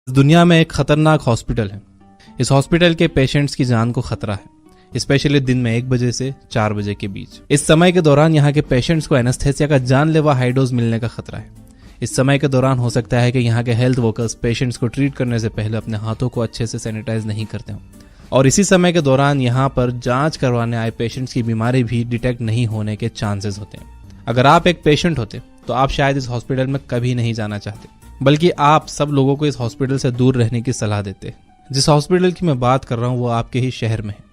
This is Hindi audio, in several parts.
दुनिया में एक खतरनाक हॉस्पिटल है। इस हॉस्पिटल के पेशेंट्स की जान को खतरा है, स्पेशली दिन में 1 बजे से 4 बजे के बीच। इस समय के दौरान यहाँ के पेशेंट्स को एनेस्थेसिया का जानलेवा हाई डोज मिलने का खतरा है। इस समय के दौरान हो सकता है कि यहाँ के हेल्थ वर्कर्स पेशेंट्स को ट्रीट करने से पहले अपने हाथों को अच्छे से सैनिटाइज नहीं करते हों, और इसी समय के दौरान यहाँ पर जांच करवाने आए पेशेंट्स की बीमारी भी डिटेक्ट नहीं होने के चांसेस होते हैं। अगर आप एक पेशेंट होते तो आप शायद इस हॉस्पिटल में कभी नहीं जाना चाहते, बल्कि आप सब लोगों को इस हॉस्पिटल से दूर रहने की सलाह देते। जिस हॉस्पिटल की मैं बात कर रहा हूँ वो आपके ही शहर में है।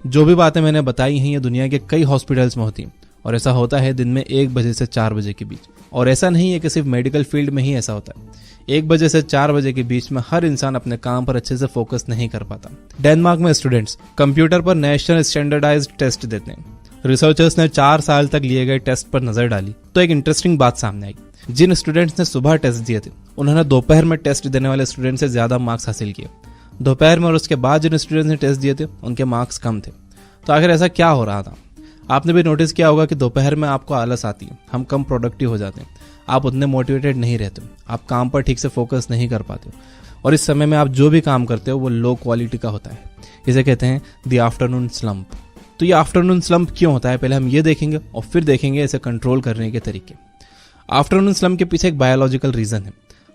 जो भी बातें मैंने बताई हैं ये दुनिया के कई हॉस्पिटल्स में होती हैं, और ऐसा होता है दिन में 1 बजे से 4 बजे के बीच। और ऐसा नहीं है कि सिर्फ मेडिकल फील्ड में ही ऐसा होता है। 1 बजे से 4 बजे के बीच में हर इंसान अपने काम पर अच्छे से फोकस नहीं कर पाता। डेनमार्क में स्टूडेंट्स कंप्यूटर पर नेशनल स्टैंडर्डाइज्ड टेस्ट देते हैं। रिसर्चर्स ने 4 साल तक लिए गए टेस्ट पर नजर डाली तो एक इंटरेस्टिंग बात सामने आई। जिन स्टूडेंट्स ने सुबह टेस्ट दिए थे उन्होंने दोपहर में टेस्ट देने वाले स्टूडेंट से ज्यादा मार्क्स हासिल किए। दोपहर में और उसके बाद जिन स्टूडेंट्स ने टेस्ट दिए थे उनके मार्क्स कम थे। तो आखिर ऐसा क्या हो रहा था? आपने भी नोटिस किया होगा कि दोपहर में आपको आलस आती है, हम कम प्रोडक्टिव हो जाते हैं, आप उतने मोटिवेटेड नहीं रहते हो, आप काम पर ठीक से फोकस नहीं कर पाते हो, और इस समय में आप जो भी काम करते हो वो लो क्वालिटी का होता है। इसे कहते हैं द आफ्टरनून स्लंप। तो ये आफ्टरनून स्लंप क्यों होता है पहले हम ये देखेंगे, और फिर देखेंगे इसे कंट्रोल करने के तरीके। आफ्टरनून स्लंप के पीछे एक बायोलॉजिकल रीजन है।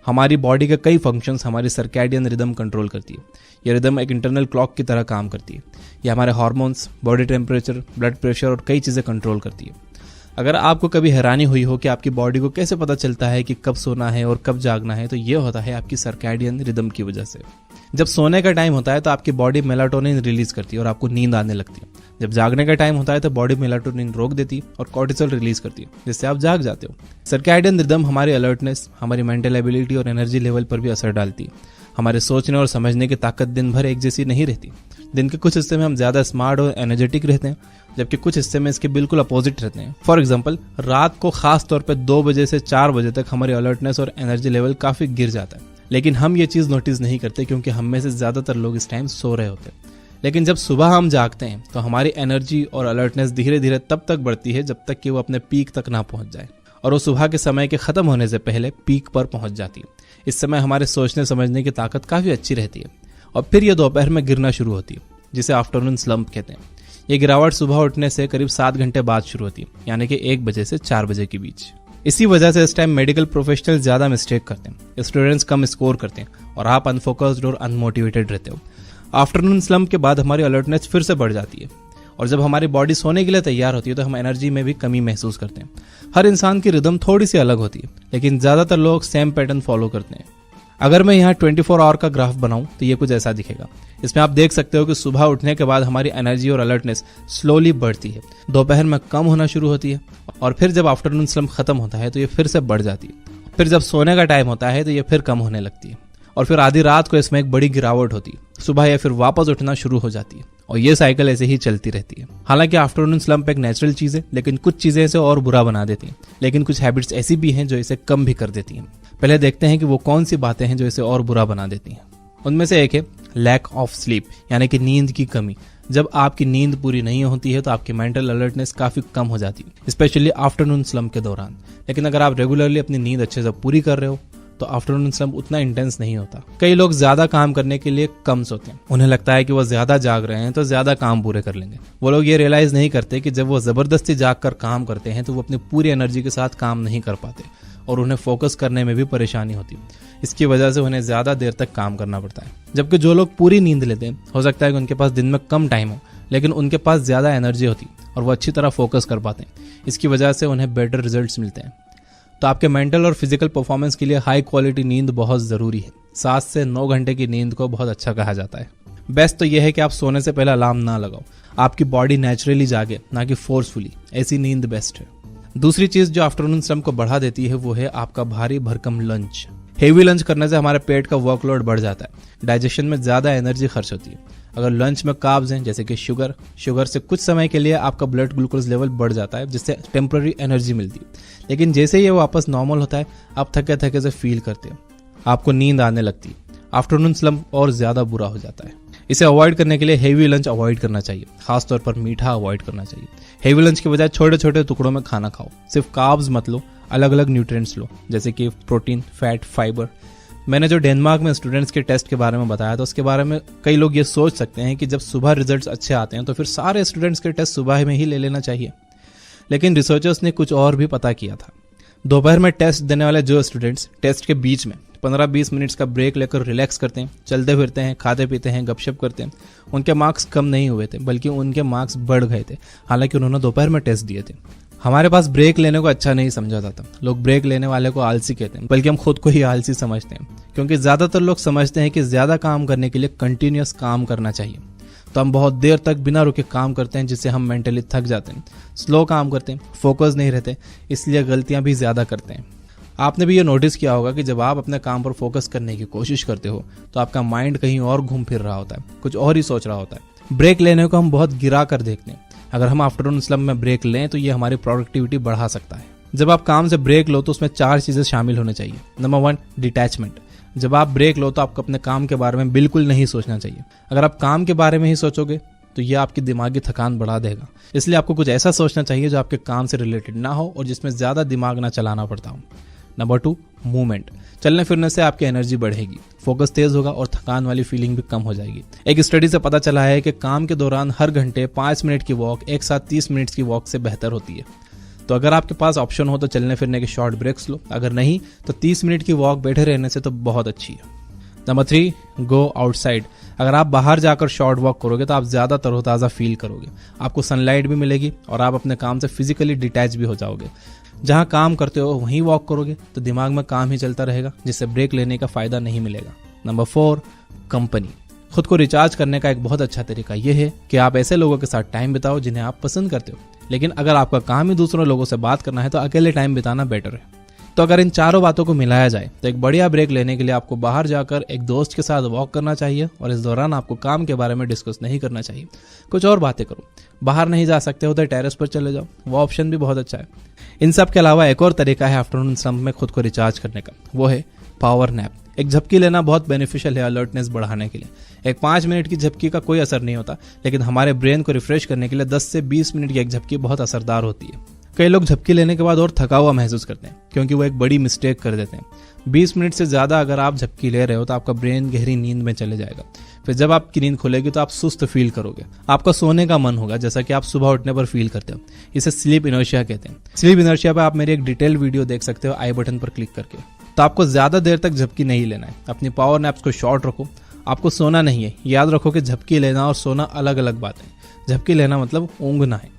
हमारी बॉडी के कई फंक्शंस हमारी सर्कैडियन रिदम कंट्रोल करती है। यह रिदम एक इंटरनल क्लॉक की तरह काम करती है। यह हमारे hormones, body temperature, blood pressure और कई चीज़ें कंट्रोल करती है। अगर आपको कभी हैरानी हुई हो कि आपकी बॉडी को कैसे पता चलता है कि कब सोना है और कब जागना है, तो ये होता है आपकी सर्कैडियन रिदम की वजह से। जब सोने का टाइम होता है तो आपकी बॉडी मेलाटोनिन रिलीज करती है और आपको नींद आने लगती है। जब जागने का टाइम होता है तो बॉडी मेलाटोनिन रोक देती है और कॉर्टिसोल रिलीज करती है, जिससे आप जाग जाते हो। सर्कैडियन रिदम हमारी अलर्टनेस, हमारी मेंटल एबिलिटी और एनर्जी लेवल पर भी असर डालती है। हमारे सोचने और समझने की ताकत दिन भर एक जैसी नहीं रहती। दिन के कुछ हिस्से में हम ज्यादा स्मार्ट और एनर्जेटिक रहते हैं, जबकि कुछ हिस्से में इसके बिल्कुल अपोजिट रहते हैं। फॉर एग्जाम्पल, रात को खास तौर पर 2 बजे से 4 बजे तक हमारी अलर्टनेस और एनर्जी लेवल काफी गिर जाता है, लेकिन हम ये चीज नोटिस नहीं करते क्योंकि हम में से ज्यादातर लोग इस टाइम सो रहे होते हैं। लेकिन जब सुबह हम जागते हैं तो हमारी एनर्जी और अलर्टनेस धीरे धीरे तब तक बढ़ती है जब तक कि वो अपने पीक तक ना पहुंच जाए, और वो सुबह के समय के खत्म होने से पहले पीक पर पहुंच जाती है। इस समय हमारे सोचने समझने की ताकत काफी अच्छी रहती है, और फिर ये दोपहर में गिरना शुरू होती है, जिसे आफ्टरनून स्लंप कहते हैं। ये गिरावट सुबह उठने से करीब 7 घंटे बाद शुरू होती है, यानी कि 1 बजे से 4 बजे के बीच। इसी वजह से इस टाइम मेडिकल प्रोफेशनल ज्यादा मिस्टेक करते हैं, स्टूडेंट्स कम स्कोर करते हैं, और आप अनफोकस्ड और अनमोटिवेटेड रहते हो। आफ्टरनून स्लंप के बाद हमारी अलर्टनेस फिर से बढ़ जाती है, और जब हमारी बॉडी सोने के लिए तैयार होती है तो हम एनर्जी में भी कमी महसूस करते हैं। हर इंसान की रिदम थोड़ी सी अलग होती है, लेकिन ज्यादातर लोग सेम पैटर्न फॉलो करते हैं। अगर मैं यहाँ 24 आवर का ग्राफ बनाऊं तो ये कुछ ऐसा दिखेगा। इसमें आप देख सकते हो कि सुबह उठने के बाद हमारी एनर्जी और अलर्टनेस स्लोली बढ़ती है, दोपहर में कम होना शुरू होती है, और फिर जब आफ्टरनून स्लंप खत्म होता है तो ये फिर से बढ़ जाती है। फिर जब सोने का टाइम होता है तो ये फिर कम होने लगती है, और फिर आधी रात को इसमें एक बड़ी गिरावट होती है। सुबह या फिर वापस उठना शुरू हो जाती है, और ये साइकिल ऐसे ही चलती रहती है। हालांकि आफ्टरनून स्लंप एक नेचुरल चीज है, लेकिन कुछ चीजें इसे और बुरा बना देती हैं, लेकिन कुछ हैबिट्स ऐसी भी हैं जो इसे कम भी कर देती हैं। पहले देखते हैं कि वो कौन सी बातें हैं जो इसे और बुरा बना देती हैं। उनमें से एक है लैक ऑफ स्लीप, यानी कि नींद की कमी। जब आपकी नींद पूरी नहीं होती है तो आपकी मेंटल अलर्टनेस काफी कम हो जाती है, स्पेशली आफ्टरनून स्लंप के दौरान। लेकिन अगर आप रेगुलरली अपनी नींद अच्छे से पूरी कर रहे हो तो आफ्टरनून स्लंप उतना इंटेंस नहीं होता। कई लोग ज्यादा काम करने के लिए कम सोते हैं। उन्हें लगता है कि वो ज्यादा जाग रहे हैं तो ज्यादा काम पूरे कर लेंगे। वो लोग ये रियलाइज नहीं करते कि जब वो जबरदस्ती जाग कर काम करते हैं तो वो अपनी पूरी एनर्जी के साथ काम नहीं कर पाते, और उन्हें फोकस करने में भी परेशानी होती है। इसकी वजह से उन्हें ज्यादा देर तक काम करना पड़ता है। जबकि जो लोग पूरी नींद लेते हैं, हो सकता है कि उनके पास दिन में कम टाइम हो, लेकिन उनके पास ज्यादा एनर्जी होती है और वो अच्छी तरह फोकस कर पाते हैं। इसकी वजह से उन्हें बेटर रिजल्ट्स मिलते हैं। तो आपके मेंटल और फिजिकल परफॉर्मेंस के लिए हाई क्वालिटी नींद बहुत जरूरी है। 7 से 9 घंटे की नींद को बहुत अच्छा कहा जाता है। बेस्ट तो यह है कि आप सोने से पहले अलार्म ना लगाओ, आपकी बॉडी नेचुरली जागे, ना कि फोर्सफुली। ऐसी नींद बेस्ट है। दूसरी चीज जो आफ्टरनून स्लंप को बढ़ा देती है वो है आपका भारी भरकम लंच। हेवी लंच करने से हमारे पेट का वर्कलोड बढ़ जाता है, डाइजेशन में ज्यादा एनर्जी खर्च होती है। अगर लंच में कार्ब्स हैं जैसे कि शुगर से कुछ समय के लिए आपका ब्लड ग्लूकोज लेवल बढ़ जाता है, जिससे टेम्पररी एनर्जी मिलती है। लेकिन जैसे ही वो वापस नॉर्मल होता है आप थके थके से फील करते हो, आपको नींद आने लगती है। आफ्टरनून स्लंप और ज्यादा बुरा हो जाता है। इसे अवॉइड करने के लिए हेवी लंच अवॉइड करना चाहिए, खासतौर पर मीठा अवॉइड करना चाहिए। हेवी लंच के बजाय छोटे छोटे टुकड़ों में खाना खाओ। सिर्फ कार्ब्स मत लो, अलग अलग न्यूट्रिएंट्स लो, जैसे कि प्रोटीन, फैट, फाइबर। मैंने जो डेनमार्क में स्टूडेंट्स के टेस्ट के बारे में बताया, तो उसके बारे में कई लोग ये सोच सकते हैं कि जब सुबह रिजल्ट्स अच्छे आते हैं तो फिर सारे स्टूडेंट्स के टेस्ट सुबह में ही ले लेना चाहिए। लेकिन रिसर्चर्स ने कुछ और भी पता किया था। दोपहर में टेस्ट देने वाले जो स्टूडेंट्स टेस्ट के बीच में 15-20 मिनट्स का ब्रेक लेकर रिलैक्स करते हैं, चलते फिरते हैं, खाते पीते हैं, गपशप करते हैं, उनके मार्क्स कम नहीं हुए थे, बल्कि उनके मार्क्स बढ़ गए थे, हालांकि उन्होंने दोपहर में टेस्ट दिए थे। हमारे पास ब्रेक लेने को अच्छा नहीं समझा जाता। लोग ब्रेक लेने वाले को आलसी कहते हैं, बल्कि हम खुद को ही आलसी समझते हैं, क्योंकि ज्यादातर लोग समझते हैं कि ज्यादा काम करने के लिए कंटिन्यूअस काम करना चाहिए। तो हम बहुत देर तक बिना रुके काम करते हैं, जिससे हम मेंटली थक जाते हैं, स्लो काम करते हैं, फोकस नहीं रहते, इसलिए गलतियां भी ज्यादा करते हैं। आपने भी ये नोटिस किया होगा कि जब आप अपने काम पर फोकस करने की कोशिश करते हो तो आपका माइंड कहीं और घूम फिर रहा होता है, कुछ और ही सोच रहा होता है। ब्रेक लेने को हम बहुत गिरा कर देखते हैं। अगर हम आफ्टरनून स्लंप में ब्रेक लें तो ये हमारी प्रोडक्टिविटी बढ़ा सकता है। जब आप काम से ब्रेक लो तो उसमें 4 चीजें शामिल होने चाहिए। Number 1, detachment. जब आप ब्रेक लो तो आपको अपने काम के बारे में बिल्कुल नहीं सोचना चाहिए। अगर आप काम के बारे में ही सोचोगे तो ये आपकी दिमागी थकान बढ़ा देगा, इसलिए आपको कुछ ऐसा सोचना चाहिए जो आपके काम से रिलेटेड ना हो और जिसमें ज्यादा दिमाग ना चलाना पड़ता हो। Number 2, movement. चलने फिरने से आपकी एनर्जी बढ़ेगी, फोकस तेज होगा और थकान वाली फीलिंग भी कम हो जाएगी। एक स्टडी से पता चला है कि काम के दौरान हर घंटे 5 मिनट की वॉक एक साथ 30 मिनट की वॉक से बेहतर होती है। तो अगर आपके पास ऑप्शन हो तो चलने फिरने के शॉर्ट ब्रेक्स लो, अगर नहीं तो 30 मिनट की वॉक बैठे रहने से तो बहुत अच्छी है। Number 3, go outside. अगर आप बाहर जाकर शॉर्ट वॉक करोगे तो आप ज्यादा तरोताजा फील करोगे, आपको सनलाइट भी मिलेगी और आप अपने काम से फिजिकली डिटैच भी हो जाओगे। जहां काम करते हो वहीं वॉक करोगे तो दिमाग में काम ही चलता रहेगा, जिससे ब्रेक लेने का फायदा नहीं मिलेगा। Number 4, company. खुद को रिचार्ज करने का एक बहुत अच्छा तरीका यह है कि आप ऐसे लोगों के साथ टाइम बिताओ जिन्हें आप पसंद करते हो। लेकिन अगर आपका काम ही दूसरों लोगों से बात करना है तो अकेले टाइम बिताना बेटर है। तो अगर इन चारों बातों को मिलाया जाए तो एक बढ़िया ब्रेक लेने के लिए आपको बाहर जाकर एक दोस्त के साथ वॉक करना चाहिए और इस दौरान आपको काम के बारे में डिस्कस नहीं करना चाहिए, कुछ और बातें करो। बाहर नहीं जा सकते हो तो टेरेस पर चले जाओ, वो ऑप्शन भी बहुत अच्छा है। इन सब के अलावा एक और तरीका है आफ्टरनून स्लंप में खुद को रिचार्ज करने का, वो है पावर नैप। एक झपकी लेना बहुत बेनिफिशियल है अलर्टनेस बढ़ाने के लिए। एक 5 मिनट की झपकी का कोई असर नहीं होता, लेकिन हमारे ब्रेन को रिफ्रेश करने के लिए 10 से 20 मिनट की एक झपकी बहुत असरदार होती है। कई लोग झपकी लेने के बाद और थका हुआ महसूस करते हैं क्योंकि वो एक बड़ी मिस्टेक कर देते हैं। 20 मिनट से ज्यादा अगर आप झपकी ले रहे हो तो आपका ब्रेन गहरी नींद में चले जाएगा। फिर जब आपकी नींद खुलेगी तो आप सुस्त फील करोगे, आपका सोने का मन होगा, जैसा कि आप सुबह उठने पर फील करते हो। इसे स्लीप इनर्शिया कहते हैं। स्लीप इनर्शिया पर आप मेरी एक डिटेल वीडियो देख सकते हो आई बटन पर क्लिक करके। तो आपको ज्यादा देर तक झपकी नहीं लेना है, अपनी पावर नैप्स को शॉर्ट रखो। आपको सोना नहीं है, याद रखो कि झपकी लेना और सोना अलग अलग बात है। झपकी लेना मतलब ऊँघना है।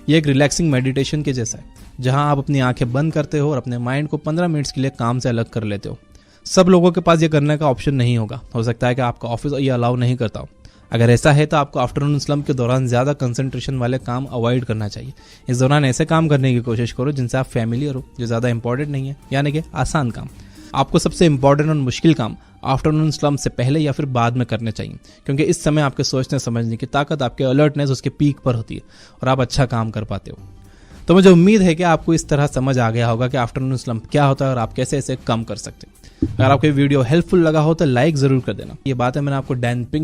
ये एक रिलैक्सिंग मेडिटेशन के जैसा है, जहां आप अपनी आंखें बंद करते हो और अपने माइंड को 15 मिनट्स के लिए काम से अलग कर लेते हो। सब लोगों के पास ये करने का ऑप्शन नहीं होगा, हो सकता है कि आपका ऑफिस ये अलाउ नहीं करता हो। अगर ऐसा है तो आपको आफ्टरनून स्लंप के दौरान ज्यादा कंसंट्रेशन वाले काम अवॉइड करना चाहिए। इस दौरान ऐसे काम करने की कोशिश करो जिनसे आप फैमिलियर हो, जो ज्यादा इंपॉर्टेंट नहीं है, यानी कि आसान काम। आपको सबसे इंपॉर्टेंट और मुश्किल काम आफ्टरनून स्लंप से पहले या फिर बाद में करने चाहिए, क्योंकि इस समय आपके सोचने समझने की ताकत, आपके अलर्टनेस उसके पीक पर होती है और आप अच्छा काम कर पाते हो। तो मुझे उम्मीद है कि आपको इस तरह समझ आ गया होगा कि आफ्टरनून स्लंप क्या होता है और आप कैसे इसे कम कर सकते हैं। अगर आपको वीडियो हेल्पफुल लगा हो तो लाइक जरूर कर देना। ये बातें मैंने आपको डैन पिंक